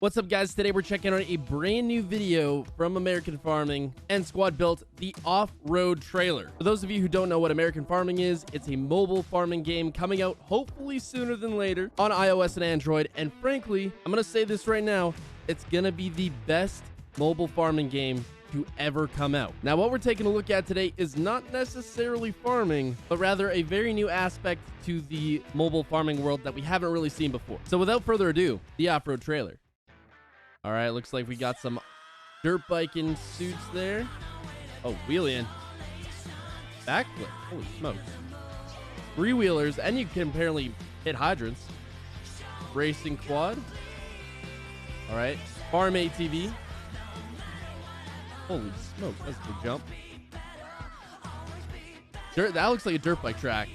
What's up, guys? Today we're checking out a brand new video from American Farming, and Squad built the off-road trailer. For those of you who don't know what American Farming is, it's a mobile farming game coming out hopefully sooner than later on iOS and Android. And frankly, I'm gonna say this right now, it's gonna be the best mobile farming game to ever come out. Now, what we're taking a look at today is not necessarily farming, but rather a very new aspect to the mobile farming world that we haven't really seen before. So without further ado, the off-road trailer. All right, looks like we got some dirt biking suits there. Oh, wheeling. Backflip. Holy smokes. Three-wheelers, and you can apparently hit hydrants. Racing quad. All right. Farm ATV. Holy smokes, that's a big jump. That looks like a dirt bike track.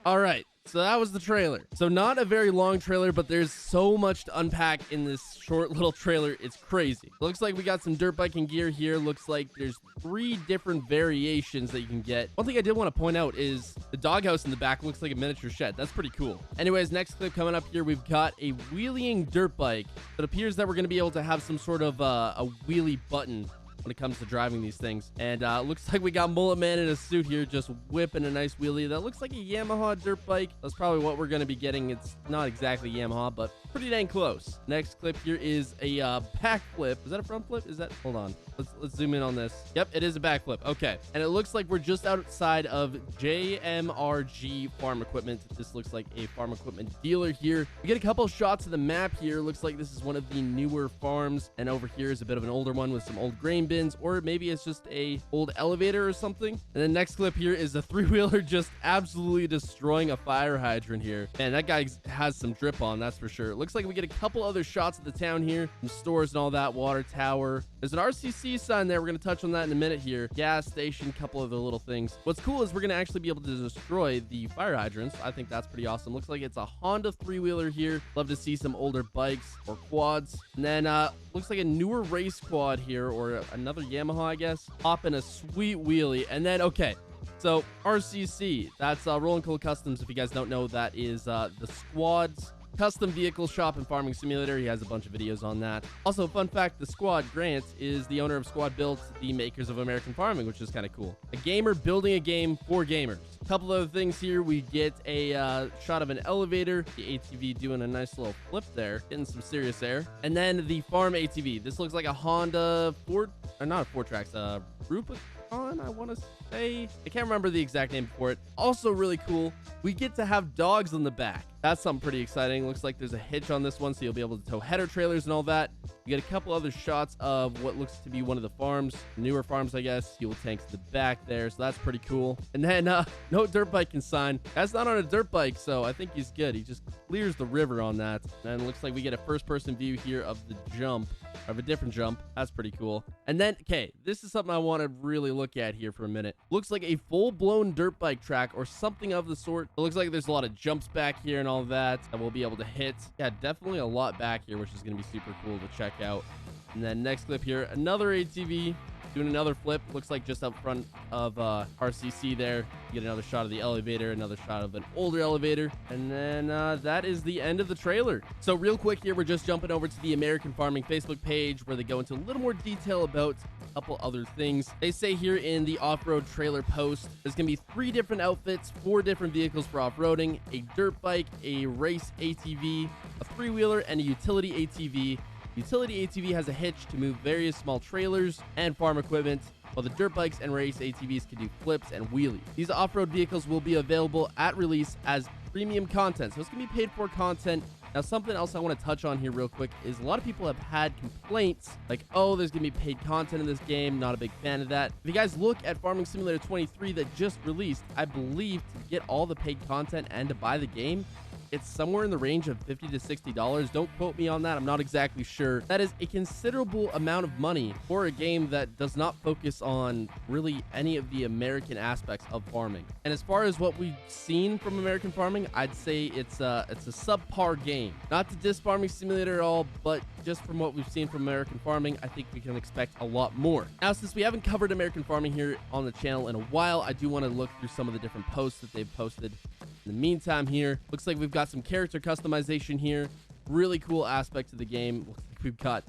All right, so that was the trailer. So not a very long trailer, but there's so much to unpack in this short little trailer. It's crazy. Looks like we got some dirt biking gear here. Looks like there's 3 different variations that you can get. One thing I did want to point out is the doghouse in the back looks like a miniature shed. That's pretty cool. Anyways, next clip coming up here, we've got a wheeling dirt bike. It appears that we're going to be able to have some sort of a wheelie button when it comes to driving these things. And looks like we got Mullet Man in a suit here just whipping a nice wheelie. That looks like a Yamaha dirt bike. That's probably what we're going to be getting. It's not exactly Yamaha, but pretty dang close. Next clip here is a backflip. Is that a front flip? Is that? Hold on. Let's zoom in on this. Yep, it is a backflip. Okay. And it looks like we're just outside of JMRG Farm Equipment. This looks like a farm equipment dealer here. We get a couple shots of the map here. Looks like this is one of the newer farms. And over here is a bit of an older one with some old grain bins, or maybe it's just a old elevator or something. And then next clip here is a three-wheeler just absolutely destroying a fire hydrant here. Man, that guy has some drip on, that's for sure. It looks like we get a couple other shots of the town here, some stores and all that, water tower. There's an RCC sign there. We're going to touch on that in a minute here. Gas station, couple of the little things. What's cool is we're going to actually be able to destroy the fire hydrants. I think that's pretty awesome. Looks like it's a Honda three-wheeler here. Love to see some older bikes or quads. And then looks like a newer race quad here, or another Yamaha, I guess. Hop in a sweet wheelie. And then, okay, so RCC, that's Rolling Coal Customs. If you guys don't know, that is the Squad's custom vehicle shop and farming simulator. He has a bunch of videos on that. Also, fun fact, the Squad, Grant, is the owner of Squad Built, the makers of American Farming, which is kind of cool. A gamer building a game for gamers. A couple other things here. We get a shot of an elevator, the ATV doing a nice little flip there, getting some serious air. And then the farm ATV. This looks like a Honda Ford, or not a Ford Tracks, Rubicon, I want to say. I can't remember the exact name for it. Also really cool, we get to have dogs on the back. That's something pretty exciting. Looks like there's a hitch on this one, so you'll be able to tow header trailers and all that. You get a couple other shots of what looks to be one of the farms, newer farms, I guess. Fuel tanks in the back there, so that's pretty cool. And then no dirt biking sign. That's not on a dirt bike, so I think he's good. He just clears the river on that. And it looks like we get a first-person view here of the jump, of a different jump. That's pretty cool. And then, okay, this is something I want to really look at here for a minute. Looks like a full-blown dirt bike track or something of the sort. It looks like there's a lot of jumps back here and all that we'll be able to hit. Yeah, definitely a lot back here, which is going to be super cool to check out. And then next clip here, another ATV doing another flip. Looks like just up front of RCC there. You get another shot of the elevator, another shot of an older elevator. And then that is the end of the trailer. So real quick here, we're just jumping over to the American Farming Facebook page where they go into a little more detail about a couple other things. They say here in the off-road trailer post, there's going to be 3 different outfits, 4 different vehicles for off-roading, a dirt bike, a race ATV, a three-wheeler, and a utility ATV. Utility ATV has a hitch to move various small trailers and farm equipment, while the dirt bikes and race ATVs can do flips and wheelies. These off-road vehicles will be available at release as premium content, so it's going to be paid for content. Now, something else I want to touch on here real quick is a lot of people have had complaints like, oh, there's going to be paid content in this game. Not a big fan of that. If you guys look at Farming Simulator 23 that just released, I believe to get all the paid content and to buy the game, it's somewhere in the range of $50 to $60. Don't quote me on that. I'm not exactly sure. That is a considerable amount of money for a game that does not focus on really any of the American aspects of farming. And as far as what we've seen from American farming, I'd say it's a subpar game. Not to diss Farming Simulator at all, but just from what we've seen from American farming, I think we can expect a lot more. Now, since we haven't covered American farming here on the channel in a while, I do want to look through some of the different posts that they've posted. In the meantime here, looks like we've got some character customization here. Really cool aspect of the game. Looks like we've got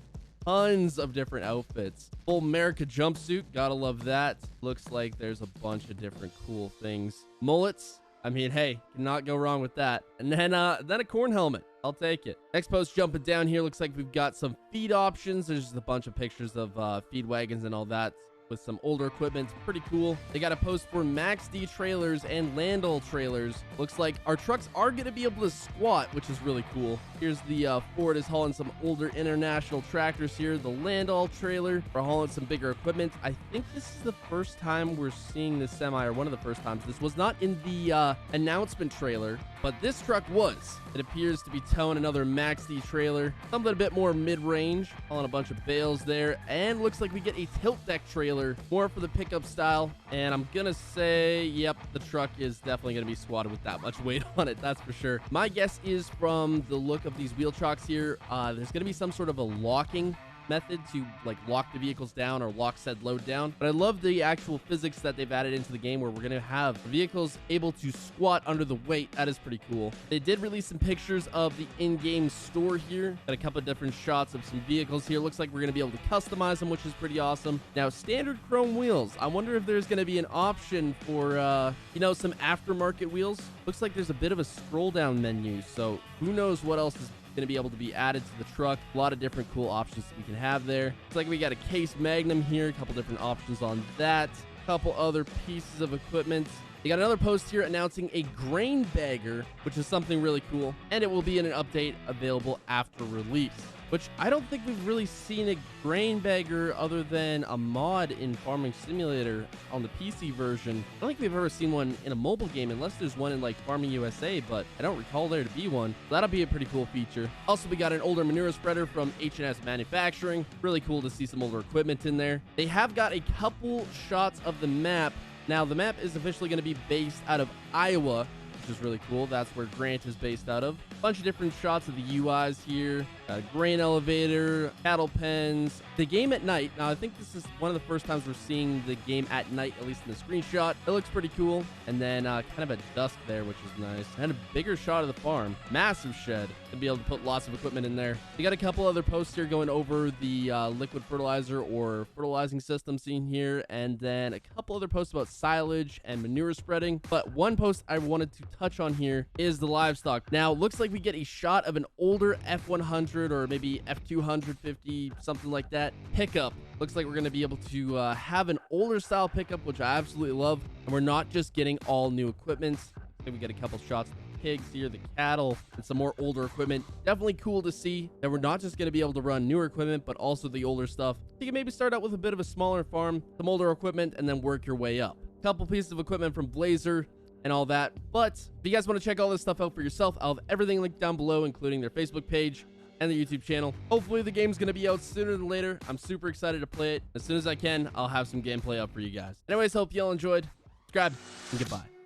tons of different outfits. Full America jumpsuit, gotta love that. Looks like there's a bunch of different cool things. Mullets, I mean, hey, cannot go wrong with that. And then a corn helmet. I'll take it. Next post, jumping down here, looks like we've got some feed options. There's just a bunch of pictures of feed wagons and all that with some older equipment. Pretty cool. They got a post for Max D trailers and Landall trailers. Looks like our trucks are going to be able to squat, which is really cool. Here's the Ford is hauling some older international tractors here. The Landall trailer for hauling some bigger equipment. I think this is the first time we're seeing this semi, or one of the first times. This was not in the announcement trailer, but this truck was. It appears to be towing another Max D trailer, something a bit more mid-range, hauling a bunch of bales there, and looks like we get a tilt deck trailer, more for the pickup style. And I'm gonna say, yep, the truck is definitely gonna be squatted with that much weight on it, that's for sure. My guess is, from the look of these wheel chocks here, there's gonna be some sort of a locking method to like lock the vehicles down or lock said load down. But I love the actual physics that they've added into the game, where we're going to have the vehicles able to squat under the weight. That is pretty cool. They did release some pictures of the in-game store here. Got a couple of different shots of some vehicles here. Looks like we're going to be able to customize them, which is pretty awesome. Now, standard chrome wheels. I wonder if there's going to be an option for, you know, some aftermarket wheels. Looks like there's a bit of a scroll down menu, so who knows what else is going to be able to be added to the truck. A lot of different cool options that we can have there. Looks like we got a case magnum here, a couple different options on that, a couple other pieces of equipment. They got another post here announcing a grain bagger, which is something really cool, and it will be in an update available after release, which I don't think we've really seen a grain bagger other than a mod in Farming Simulator on the PC version. I don't think we've ever seen one in a mobile game, unless there's one in like Farming USA, but I don't recall there to be one. So that'll be a pretty cool feature. Also, we got an older manure spreader from H&S Manufacturing. Really cool to see some older equipment in there. They have got a couple shots of the map. Now, the map is officially going to be based out of Iowa, which is really cool. That's where Grant is based out of. A bunch of different shots of the UIs here. Grain elevator, cattle pens. The game at night. Now, I think this is one of the first times we're seeing the game at night, at least in the screenshot. It looks pretty cool. And then kind of a dusk there, which is nice. And a bigger shot of the farm. Massive shed. Gonna be able to put lots of equipment in there. We got a couple other posts here going over the liquid fertilizer or fertilizing system seen here. And then a couple other posts about silage and manure spreading. But one post I wanted to touch on here is the livestock. Now, it looks like we get a shot of an older F100 or maybe F250, something like that, pickup. Looks like we're going to be able to have an older style pickup, which I absolutely love. And we're not just getting all new equipment. We get a couple shots of the pigs here, the cattle, and some more older equipment. Definitely cool to see that we're not just going to be able to run newer equipment, but also the older stuff. You can maybe start out with a bit of a smaller farm, some older equipment, and then work your way up. A couple pieces of equipment from Blazer and all that. But if you guys want to check all this stuff out for yourself, I'll have everything linked down below, including their Facebook page and the YouTube channel. Hopefully the game's going to be out sooner than later. I'm super excited to play it. As soon as I can, I'll have some gameplay up for you guys. Anyways, hope y'all enjoyed. Subscribe and goodbye.